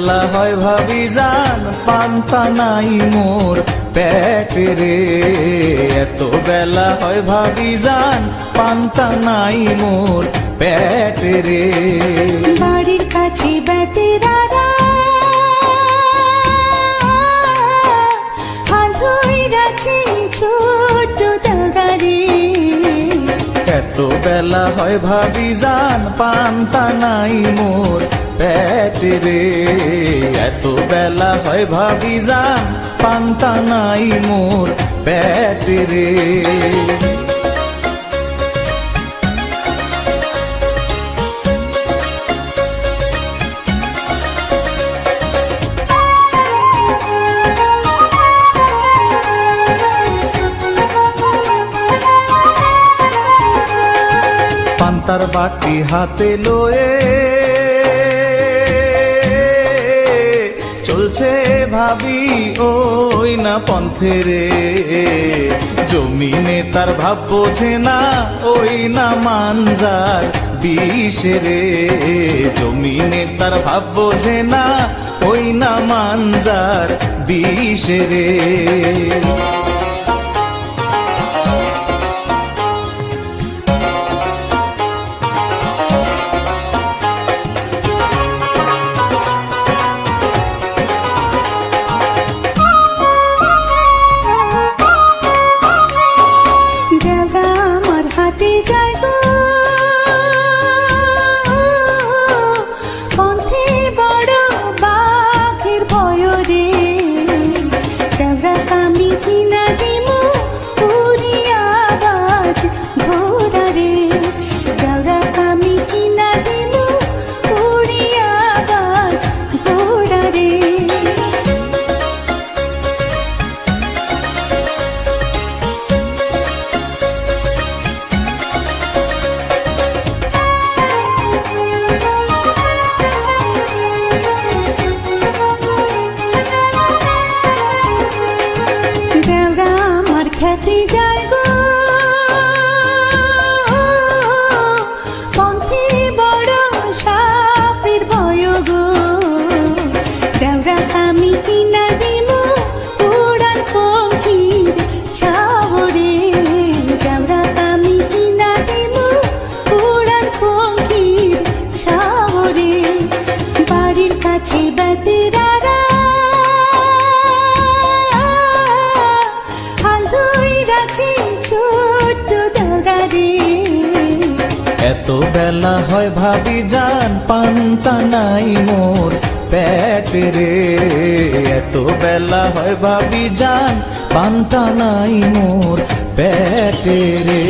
বেলা হয় ভাবি জান পান্তা নাই মোর পেটে রে। এত বেলা হয় ভাবি জান পান্তা নাই মোর পেটে রে। বাড়ির কাছে বেতেরারা ছোট দাঁড়ারে। এত বেলা হয় ভাবি জান পান্তা নাই মোর পেটে রে। এত বেলা হয় ভাবি জান পান্তা নাই মোর পেটে রে। পান্তার বাটি হাতে লয়ে চলছে ভাবি ওই না পন্থে রে। জমিনে তার ভাব বোঝে না ওই না মানজার বিষে রে। জমিনে তার ভাব বোঝে না ওই না মানজার বিষে রে। খ্যাতি যায় গো পন্থী বড় সাপের ভয় গো। দেওরা আমি কিনা দিমু উড়ান পঙ্খির ছাওরে। দেওরা আমি কিনা দিমু উড়ান পঙ্খির ছাওরে। বাড়ির কাছে বেতেরারা ছোট দাঁড়ারে। এত বেলা হয় ভাবি জান পান্তা নাই মোর পেটে রে। এত বেলা হয় ভাবি জান পান্তা নাই মোর পেটে রে।